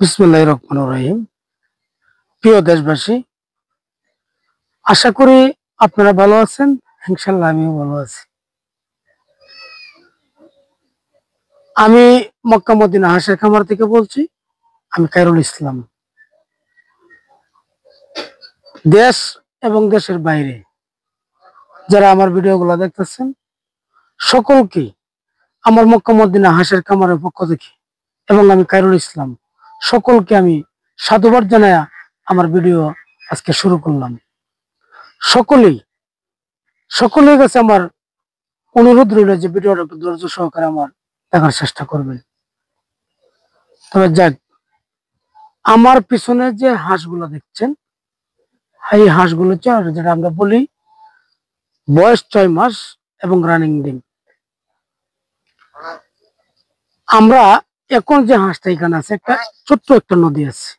বিসমিল্লাহির রহমানির রহিম। প্রিয় দেশবাসী, আশা করি আপনারা ভালো আছেন। ইনশাআল্লাহ আমিও ভালো আছি। আমি মক্কা মদিনা হাঁসের খামার থেকে বলছি। আমি খায়রুল ইসলাম। দেশ এবং দেশের বাইরে যারা আমার ভিডিওগুলো দেখতেছেন সকলকে আমার মক্কা মদিনা হাঁসের খামারের পক্ষ থেকে এবং আমি খায়রুল ইসলাম সকলকে আমি সাধুবাদ জানাই আমার ভিডিও আজকে শুরু করলাম। সকলের কাছে আমার অনুরোধ রইল যে ভিডিওটা একটু ধৈর্য সহকারে আমার দেখার চেষ্টা করবেন। তবে যাক, আমার পিছনে যে হাঁসগুলো দেখছেন এই হাঁসগুলো যেটা আমরা বলি বয়স 6 মাস এবং রানিং ডিম। আমরা এখন যে হাঁসটা এখানে আছে একটা ছোট্ট একটা নদী আছে।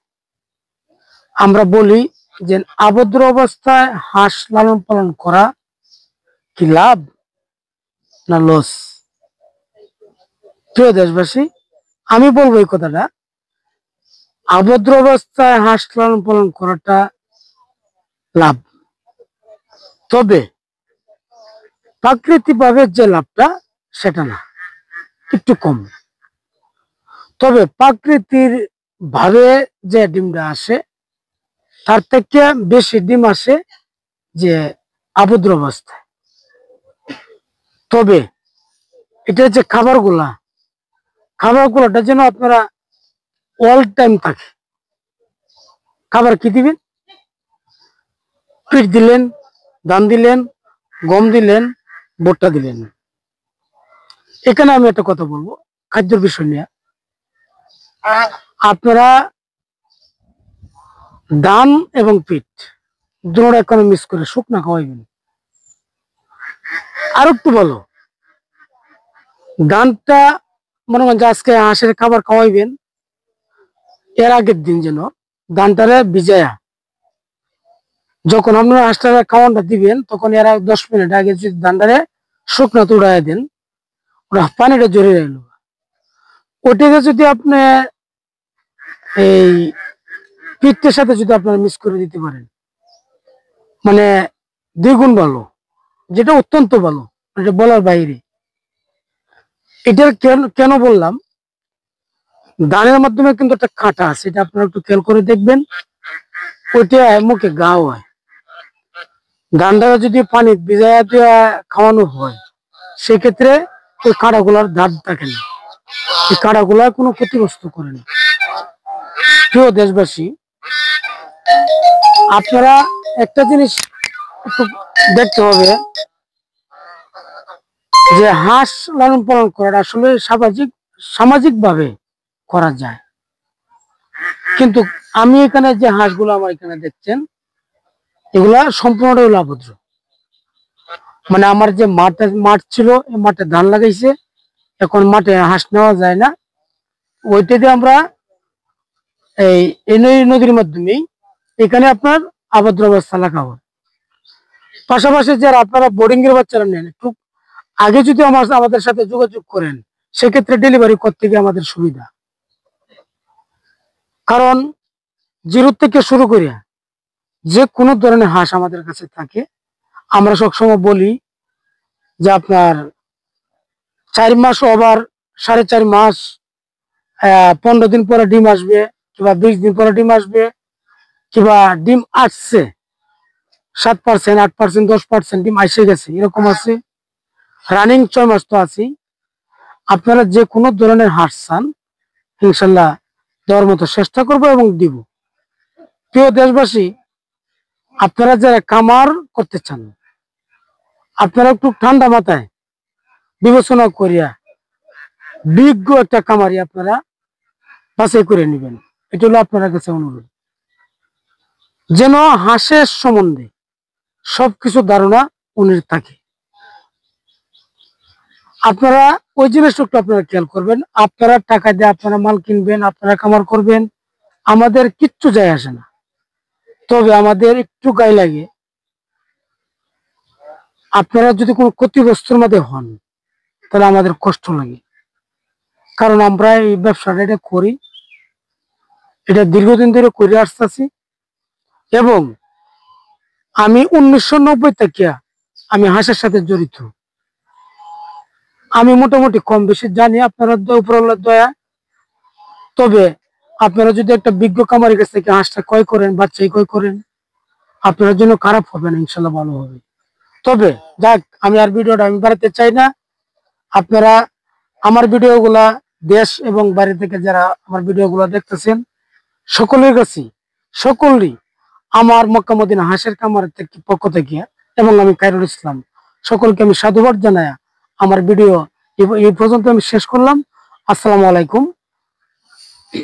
আমরা বলি যে আবদ্ধ অবস্থায় হাঁস লালন পালন করা কি লাভ না লস? প্রিয় দেশবাসী, আমি বলবো এই কথাটা, আবদ্ধ অবস্থায় হাঁস লালন পালন করাটা লাভ, তবে প্রাকৃতিক ভাবে যে লাভটা সেটা না, একটু কম। তবে প্রাকৃতিক ভাবে যে ডিমটা আসে তার থেকে বেশি ডিম আসে যে আবদ্ধ অবস্থায়। তবে এটা যে খাবারগুলোটা যেন আপনারা অল টাইম থাকে। খাবার কি দিবেন? পিট দিলেন, ধান দিলেন, গম দিলেন, ভুট্টা দিলেন। এখানে আমি একটা কথা বলবো খাদ্যের বিষয় নিয়ে। আপনারা ধান এবং পিট দুটোটা এখানে মিক্স করে শুকনা খাওয়াইবেন। আর একটু বলো, ধানটা মনে করেন যে আজকে হাঁসের খাবার খাওয়াইবেন, এর আগের দিন যেন ধানটারে ভিজায়া যখন আপনারা হাঁসটারে খাওয়ানটা দিবেন তখন এর 10 মিনিট আগে যদি ধানটারে শুকনা তুড়াই দেন, ওরা পানিটা জড়িয়ে রইল, ওটাকে যদি আপনি এই পিঠের সাথে যদি আপনারা মিক্স করে দিতে পারেন, মানে দ্বিগুণ ভালো, যেটা অত্যন্ত ভালো, এটা বলার বাইরে। এটা কেন বললাম, ধানের মাধ্যমে কিন্তু একটা কাঁটা আছে, এটা আপনারা একটু খেয়াল করে দেখবেন। ওইটা মুখে গা হয়, ধানটা যদি পানি ভিজাইয়া দিয়ে খাওয়ানো হয় সেক্ষেত্রে ওই কাঁটাগুলার দাঁত থাকে না, এই কাঁটাগুলা কোনো ক্ষতিগ্রস্ত করে না। প্রিয় দেশবাসী, আপনারা একটা জিনিস একটু দেখতে হবে যে হাঁস লালন পালন করাটা আসলে সামাজিক ভাবে করা যায়, কিন্তু আমি এখানে যে হাঁসগুলো আমার এখানে দেখছেন এগুলা সম্পূর্ণটাই হলো আবদ্ধ। মানে আমার যে মাঠ ছিল, এই মাঠে ধান লাগাইছে, এখন মাঠে হাঁস নেওয়া যায় না, ওইটা দিয়ে আমরা এই নদীর মাধ্যমেই এখানে আপনার আবদ্ধ অবস্থা রাখা হয়। পাশাপাশি যারা আপনারা বোর্ডিং এর বাচ্চারা নেন, একটু আগে যদি আমাদের সাথে যোগাযোগ করেন সেক্ষেত্রে ডেলিভারি করতে গিয়ে আমাদের সুবিধা। কারণ 0 থেকে শুরু করিয়া যে কোনো ধরনের হাঁস আমাদের কাছে থাকে। আমরা সবসময় বলি যে আপনার 4 মাস ওভার 4.5 মাস, 15 দিন পরে ডিম আসবে, কিংবা 20 দিন পরে ডিম আসবে, কিংবা ডিম আসছে 7%, 8%, 10% ডিম এসে গেছে, এরকম আছে। রানিং 6 মাস তো আছেই। আপনারা যে কোনো ধরনের হাঁস চান ইনশাল্লাহ দেওয়ার মতো চেষ্টা করবো এবং দিব। প্রিয় দেশবাসী, আপনারা যারা খামার করতে চান আপনারা একটু ঠান্ডা মাথায় বিবেচনা করিয়া বিজ্ঞ একটা খামারি আপনারা বাছাই করে নেবেন। এটা হলো আপনার কাছে অনুরোধ, যেন হাঁসের সম্বন্ধে সবকিছু ধারণা উনির থাকে। আপনারা ওই জিনিসটা একটু আপনারা খেয়াল করবেন। আপনারা টাকা দিয়ে আপনারা মাল কিনবেন, আপনারা খামার করবেন, আমাদের কিচ্ছু যায় আসে না। তবে আমাদের একটু গায়ে লাগে আপনারা যদি কোনো ক্ষতিগ্রস্তের মধ্যে হন তাহলে আমাদের কষ্ট লাগে। কারণ আমরা এই ব্যবসাটা এটা করি, এটা দীর্ঘদিন ধরে করে আসতেছি এবং আমি 1990 থেকে আমি হাঁসের সাথে জড়িত। আমি মোটামুটি কম বেশি জানি আপনারা উপরওয়ালার দয়া। তবে আপনারা যদি একটা বিজ্ঞ খামারের কাছ থেকে হাঁসটা ক্রয় করেন, বাচ্চাই ক্রয় করেন, আপনার জন্য খারাপ হবে না, ইনশাল্লাহ ভালো হবে। তবে যাক, আমি আর ভিডিওটা আমি বাড়াতে চাই না। আপনারা আমার ভিডিওগুলা দেশ এবং বাইরে থেকে যারা আমার ভিডিওগুলো দেখতেছেন সকলের কাছে, সকলেই আমার মক্কা মদিনা হাঁসের খামারের পক্ষ থেকে এবং আমি খায়রুল ইসলাম সকলকে আমি সাধুবাদ জানাই আমার ভিডিও এই পর্যন্ত আমি শেষ করলাম। আসসালামু আলাইকুম।